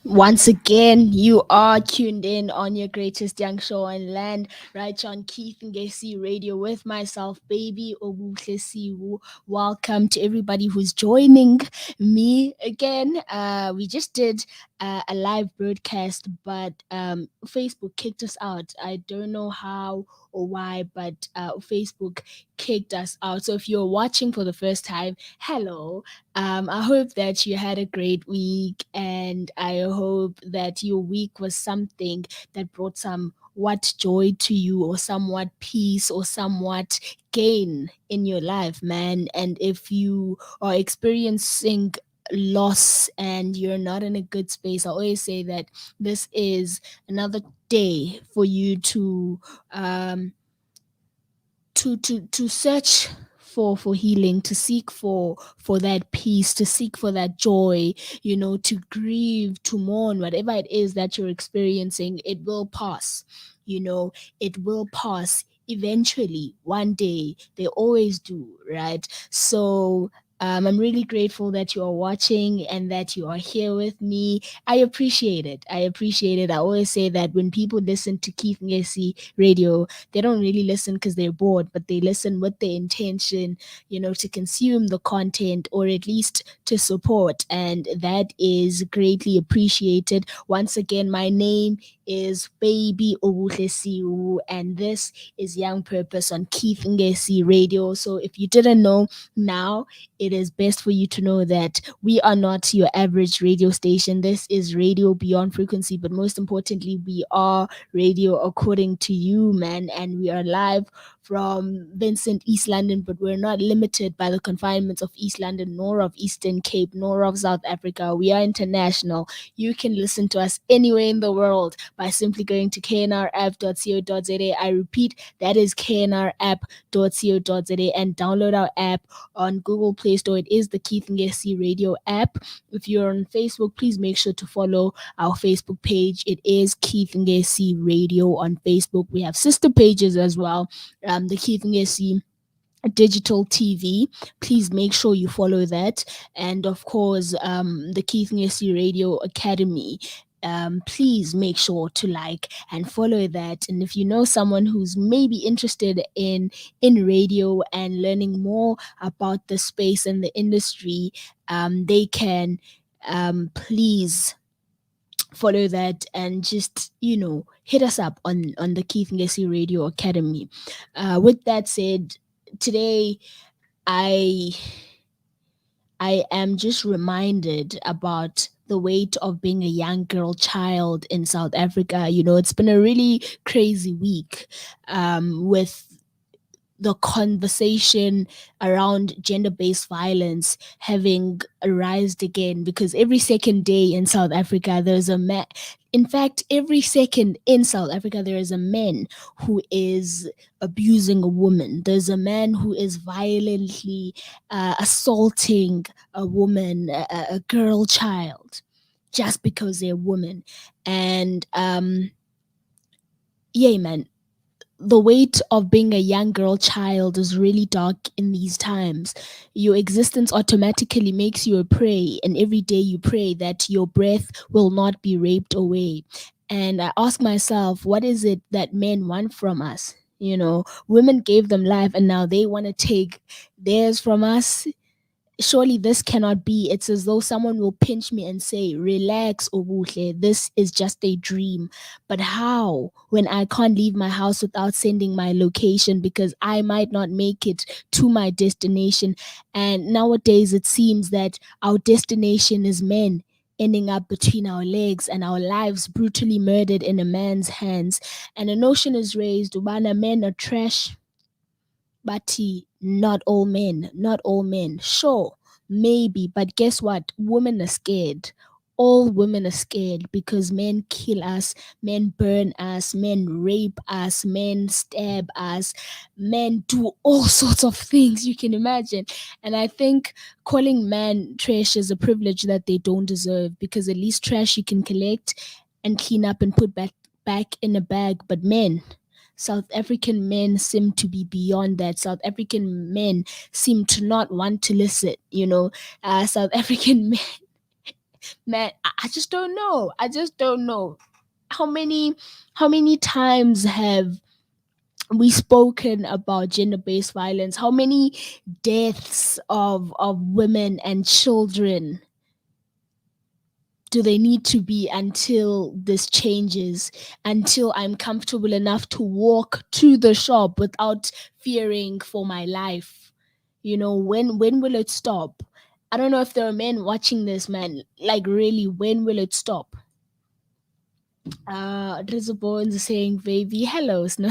Once again, you are tuned in on your greatest young show on land, right on Keith and Gacy Radio with myself, baby Obuhle Siwu. Welcome to everybody who's joining me again. We just did a live broadcast, but Facebook kicked us out. I don't know how or why, but Facebook kicked us out. So if you're watching for the first time, hello. I hope that you had a great week, and I hope that your week was something that brought some what joy to you, or somewhat peace, or somewhat gain in your life, man. And if you are experiencing loss and you're not in a good space, I always say that this is another day for you um to search for healing, to seek for that peace, to seek for that joy, to grieve, to mourn, whatever it is that you're experiencing. It will pass, it will pass eventually. One day, they always do, right? So I'm really grateful that you are watching and that you are here with me. I appreciate it. I appreciate it. I always say that when people listen to Keith Ngesi Radio, they don't really listen because they're bored, but they listen with the intention, to consume the content, or at least to support. And that is greatly appreciated. Once again, my name is Baby Obuhlesiu, and this is Young Purpose on Keith Ngesi Radio. So if you didn't know, now it is best for you to know that we are not your average radio station. This is radio beyond frequency, but most importantly, we are radio according to you, man. And we are live from Vincent, East London, but we're not limited by the confinements of East London, nor of Eastern Cape, nor of South Africa. We are international. You can listen to us anywhere in the world by simply going to knrapp.co.za. I repeat, that is knrapp.co.za, and download our app on Google Play Store. It is the Keith Ngesi Radio app. If you're on Facebook, please make sure to follow our Facebook page. It is Keith Ngesi Radio on Facebook. We have sister pages as well. The Keith Ngesi Digital TV. Please make sure you follow that. And of course, the Keith Ngesi Radio Academy. Please make sure to like and follow that. And if you know someone who's maybe interested in radio and learning more about the space and the industry, they can please follow that, and just hit us up on the Keith Ngesi Radio Academy. With that said, today I I am just reminded about the weight of being a young girl child in South Africa. It's been a really crazy week, with the conversation around gender-based violence having arisen again, because every second day in South Africa there's a man. In fact, every second in South Africa there is a man who is abusing a woman. There's a man who is violently assaulting a woman, a girl child, just because they're women. And yeah, man, the weight of being a young girl child is really dark in these times. Your existence automatically makes you a prey, and every day you pray that your breath will not be raped away. And I ask myself, what is it that men want from us? Women gave them life, and now they want to take theirs from us. Surely this cannot be. It's as though someone will pinch me and say, relax, Obuhle, this is just a dream. But how, when I can't leave my house without sending my location because I might not make it to my destination? And nowadays it seems that our destination is men ending up between our legs, and our lives brutally murdered in a man's hands. And a notion is raised, Ubana, men are trash, but not all men, not all men. Sure, maybe, but guess what? Women are scared. All women are scared because men kill us, men burn us, men rape us, men stab us, men do all sorts of things you can imagine. And I think calling man trash is a privilege that they don't deserve, because at least trash you can collect and clean up and put back in a bag. But men, South African men seem to be beyond that. South African men seem to not want to listen. South African men Man, I just don't know. I just don't know how many times have we spoken about gender-based violence? How many deaths of women and children do they need to be until this changes, until I'm comfortable enough to walk to the shop without fearing for my life? When will it stop? I don't know if there are men watching this, man. Like, really, when will it stop? Drizzle Bones is saying, baby, hello, Snow.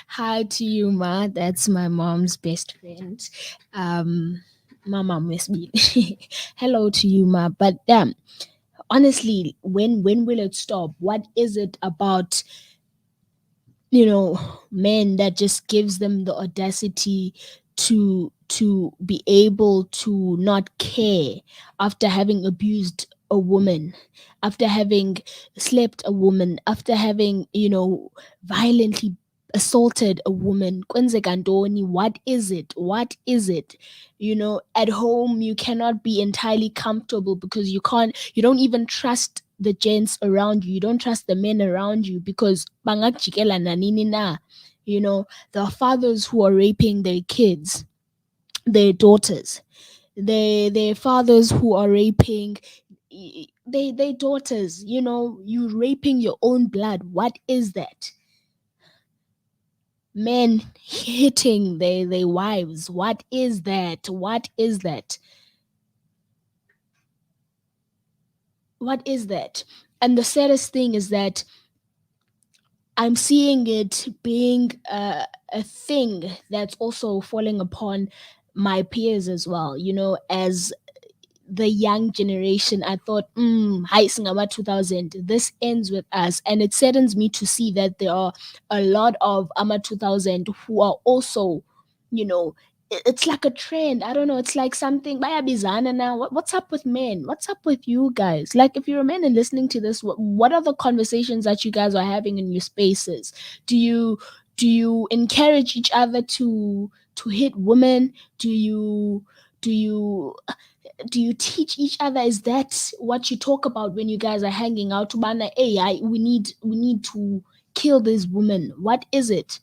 Hi to you, Ma. That's my mom's best friend. Um, my mom is me. Hello to you, Ma. But honestly, when will it stop? What is it about men that just gives them the audacity to be able to not care after having abused a woman, after having slept a woman, after having violently assaulted a woman? Kwenzeka ntoni? What is it? At home you cannot be entirely comfortable because you don't even trust the gents around you. You don't trust the men around you because bangakujikela nanini na. There are fathers who are raping their kids, their daughters. Their fathers who are raping their daughters. You raping your own blood. What is that? Men hitting their wives. What is that? What is that? What is that? And the saddest thing is that I'm seeing it being a thing that's also falling upon my peers as well. As the young generation, I thought, hi Singapore 2000, this ends with us. And it saddens me to see that there are a lot of AMA 2000 who are also, you know, it's like a trend. I don't know. It's like something. Baya bizana now. What's up with men? What's up with you guys? Like, if you're a man and listening to this, what are the conversations that you guys are having in your spaces? Do you encourage each other to hit women? Do you teach each other? Is that what you talk about when you guys are hanging out? Bana, hey, we need to kill this woman. What is it?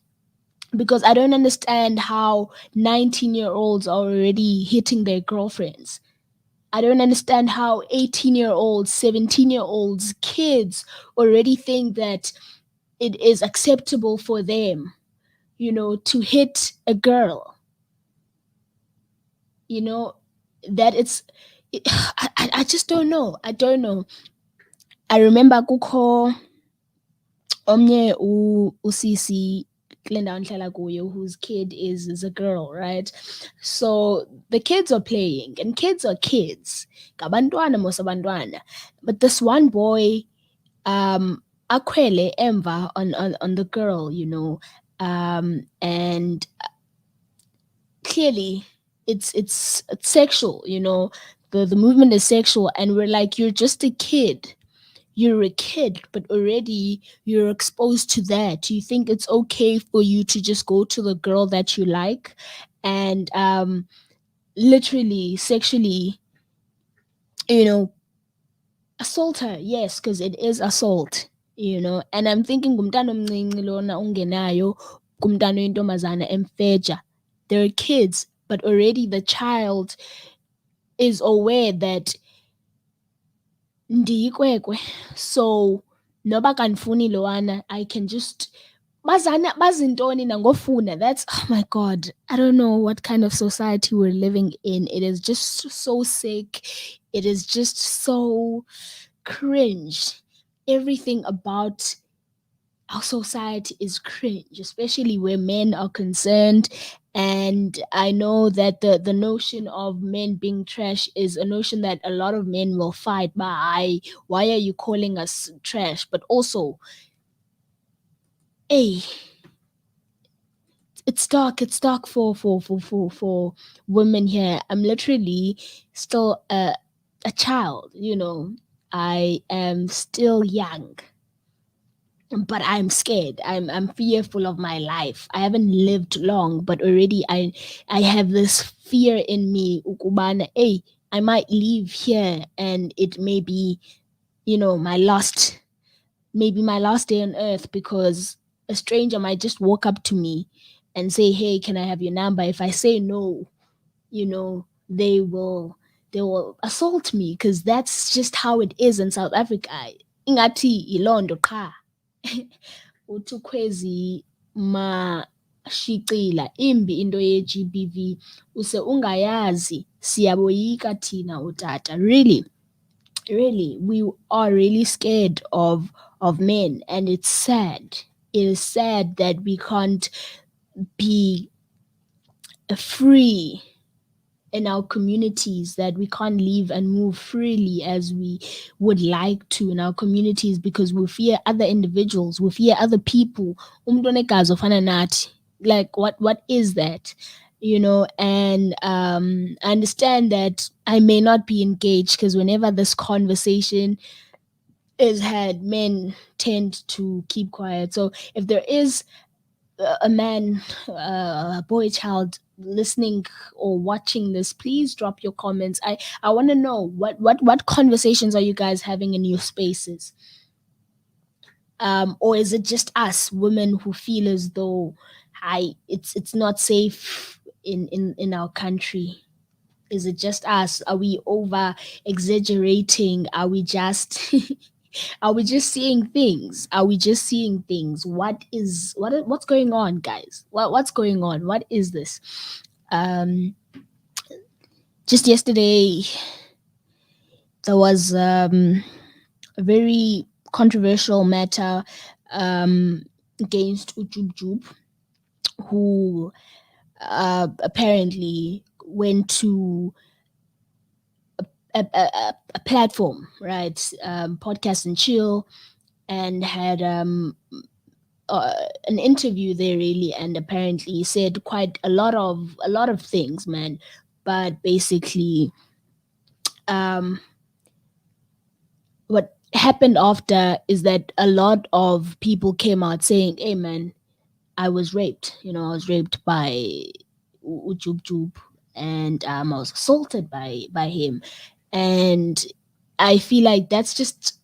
Because I don't understand how 19-year-olds are already hitting their girlfriends. I don't understand how 18-year-olds, 17-year-olds, kids already think that it is acceptable for them, to hit a girl. You know that I just don't know. I don't know. I remember kukho omnye usisi kule ndawo ndihlala kuyo whose kid is a girl, right? So the kids are playing and kids are kids. Ngabantwana mos abantwana. But this one boy akhwele emva on the girl, and clearly it's sexual. The movement is sexual, and we're like, you're just a kid. You're a kid, but already you're exposed to that. You think it's okay for you to just go to the girl that you like and literally sexually, you know assault her. Yes, because it is assault. And I'm thinking ngumntana omncinci lona ungenayo, kumntana oyintombazana emfeja. They're kids, but already the child is aware that ndiyikwekwe, so noba kandifuni lowana, I can just bazana bazintoni nangofuna. That's, oh my god, I don't know what kind of society we're living in. It is just so sick. It is just so cringe. Everything about our society is cringe, especially where men are concerned. And I know that the notion of men being trash is a notion that a lot of men will fight by. Why are you calling us trash? But also, hey, it's dark for women here. I'm literally still a child. I am still young, but I'm scared. I'm fearful of my life. I haven't lived long, but already I have this fear in me. Ukubana, hey, I might leave here and it may be, you know, my last day on earth, because a stranger might just walk up to me and say, "Hey, can I have your number?" If I say no, you know, they will assault me, because that's just how it is in South Africa. Ingati ilondo qha. Uthi ukhwezi mashicila imbi into ye-GBV, use ungayazi, siyaboyika thina utata. Really, we are really scared of men, and it's sad. It is sad that we can't be free in our communities, that we can't live and move freely as we would like to in our communities, because we fear other individuals, we fear other people. Umuntu onegazi ofana nathi. Like, what is that? You know, and I understand that I may not be engaged, because whenever this conversation is had, men tend to keep quiet. So if there is a man, a boy, child listening or watching this, please drop your comments. I want to know what conversations are you guys having in your spaces, or is it just us women who feel as though it's not safe in our country? Is it just us? Are we over exaggerating? Are we just are we just seeing things? Are we just seeing things? What's going on, guys? What's going on? What is this? Um, just yesterday there was a very controversial matter against Ujub, who apparently went to a platform, right? Podcast and chill, and had an interview there, really, and apparently said quite a lot of things, man. But basically, um, what happened after is that a lot of people came out saying, "Hey, man, I was raped. You know, I was raped by Ujub, and I was assaulted by him." And I feel like that's just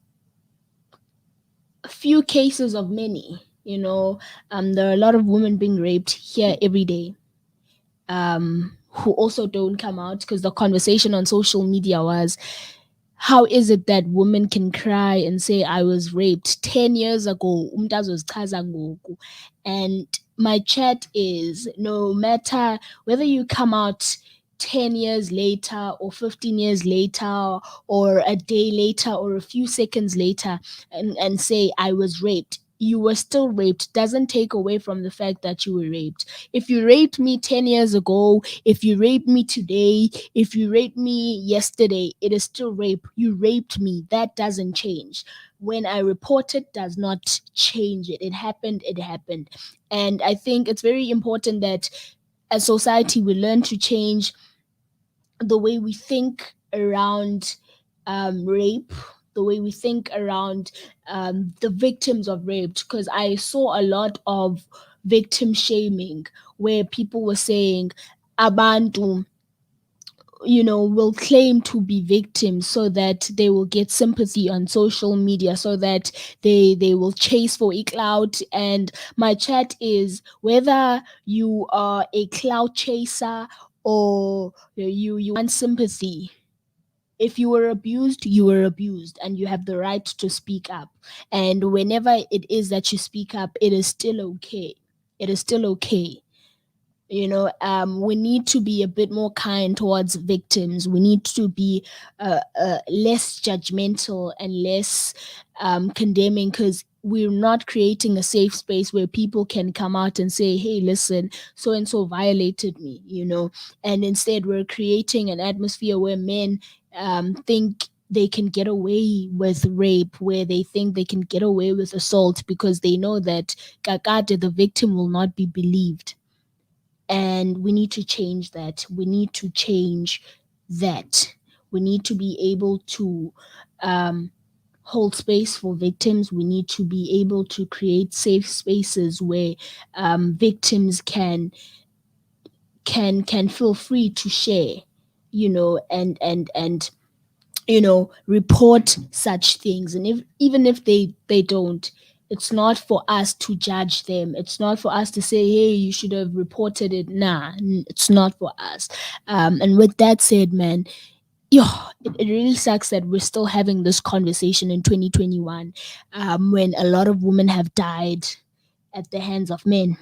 a few cases of many. You know, there are a lot of women being raped here every day, who also don't come out, because the conversation on social media was, how is it that women can cry and say, "I was raped 10 years ago, umuntu azozichaza ngoku?" And my chat is, no matter whether you come out 10 years later or 15 years later or a day later or a few seconds later, and say, "I was raped," you were still raped, doesn't take away from the fact that you were raped. If you raped me 10 years ago, if you raped me today, if you raped me yesterday, it is still rape. You raped me. That doesn't change. When I report it, does not change it. It happened, it happened. And I think it's very important that as society we learn to change the way we think around rape, the way we think around the victims of rape. Because I saw a lot of victim shaming, where people were saying, "Abantu, you know, will claim to be victims so that they will get sympathy on social media, so that they will chase for a clout." And my chat is, whether you are a clout chaser or you want sympathy, if you were abused, you were abused, and you have the right to speak up. And whenever it is that you speak up, it is still okay. It is still okay. You know, we need to be a bit more kind towards victims. We need to be less judgmental and less condemning, because we're not creating a safe space where people can come out and say, "Hey, listen, so and so violated me," you know. And instead we're creating an atmosphere where men think they can get away with rape, where they think they can get away with assault, because they know that kakade, the victim, will not be believed. And we need to change that. We need to change that. We need to be able to um, hold space for victims. We need to be able to create safe spaces where victims can feel free to share, and report such things. And if even if they don't, it's not for us to judge them. It's not for us to say, hey, you should have reported it. Nah, it's not for us. And with that said, man, yeah, it really sucks that we're still having this conversation in 2021, when a lot of women have died at the hands of men.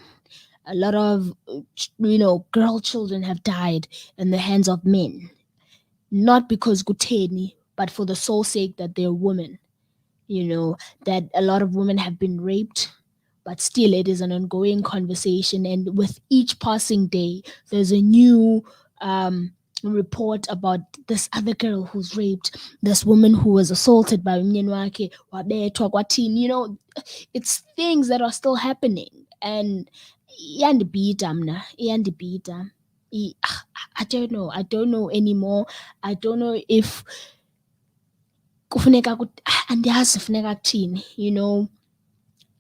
A lot of girl children have died in the hands of men, not because Guteni, but for the sole sake that they're women. That a lot of women have been raped, but still it is an ongoing conversation. And with each passing day, there's a new report about this other girl who's raped, this woman who was assaulted by umyeni wabethwa kwathini. It's things that are still happening. And iyandibhida mna, iyandibhida. I don't know anymore. I don't know if kufuneka andiyazi kufuneka kuthini.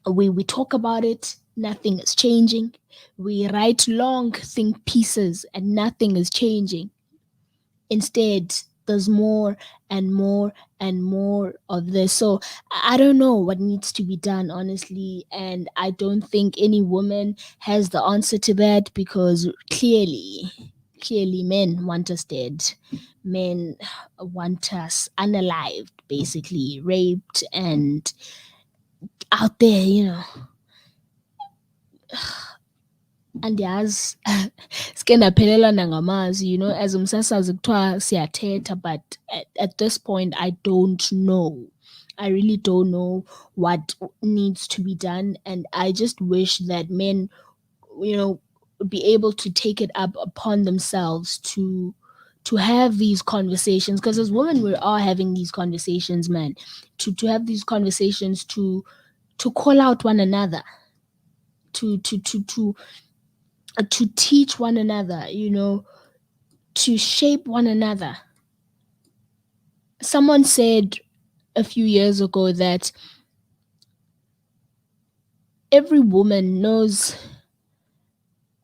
We talk about it, nothing is changing. We write long think pieces and nothing is changing. Instead, there's more and more and more of this. So I don't know what needs to be done, honestly. And I don't think any woman has the answer to that, because clearly men want us dead. Men want us unalived, basically raped and out there. Andiyazi sike ndaphelelwa nangamazi, as umsasazi kuthiwa siyathetha, but at this point I don't know. I really don't know what needs to be done, and I just wish that men would be able to take it up upon themselves to have these conversations, because as women we are having these conversations, man, to have these conversations, to call out one another, to teach one another, to shape one another. Someone said a few years ago that every woman knows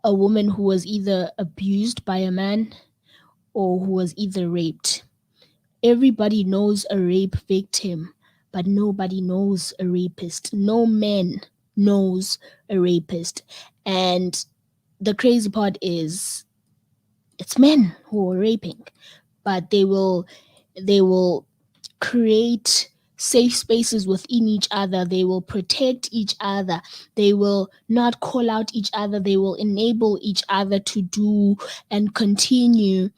a woman who was either abused by a man or who was either raped. Everybody knows a rape victim, but nobody knows a rapist. No man knows a rapist. And the crazy part is it's men who are raping, but they will create safe spaces within each other. They will protect each other. They will not call out each other. They will enable each other to do and continue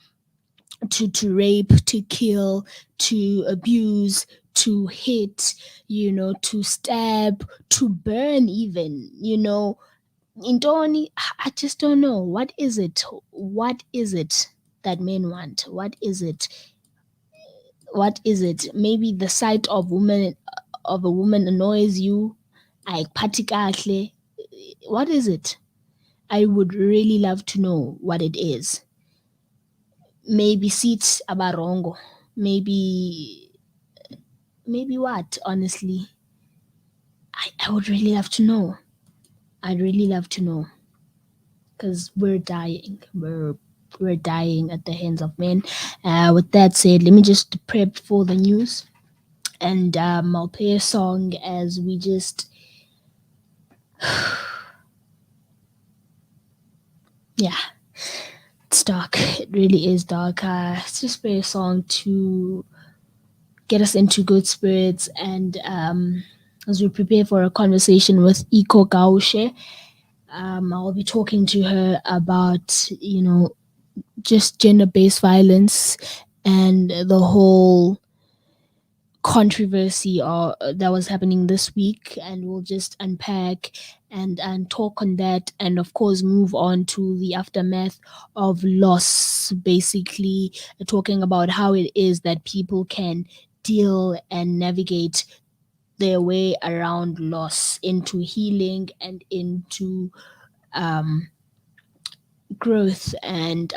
to rape, to kill, to abuse, to hit, to stab, to burn even, Intoni, I just don't know. What is it? What is it that men want? What is it? What is it? Maybe the sight of a woman annoys you. Ayikuphathi. What is it? I would really love to know what it is. Maybe seats abarongo. Maybe what? Honestly, I would really love to know. I'd really love to know, because we're dying. We're dying at the hands of men. With that said, let me just prep for the news, and I'll play a song as we just yeah, it's dark. It really is dark. Let's just play a song to get us into good spirits, and as we prepare for a conversation with Iko Gaushe, I'll be talking to her about just gender-based violence and the whole controversy that was happening this week, and we'll just unpack and talk on that, and of course move on to the aftermath of loss, basically talking about how it is that people can deal and navigate their way around loss into healing and into growth and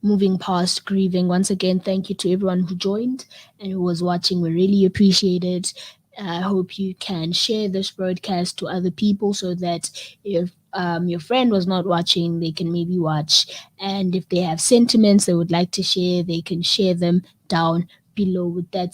moving past grieving. Once again, thank you to everyone who joined and who was watching. We really appreciate it. I hope you can share this broadcast to other people so that if your friend was not watching, they can maybe watch. And if they have sentiments they would like to share, they can share them down below. With that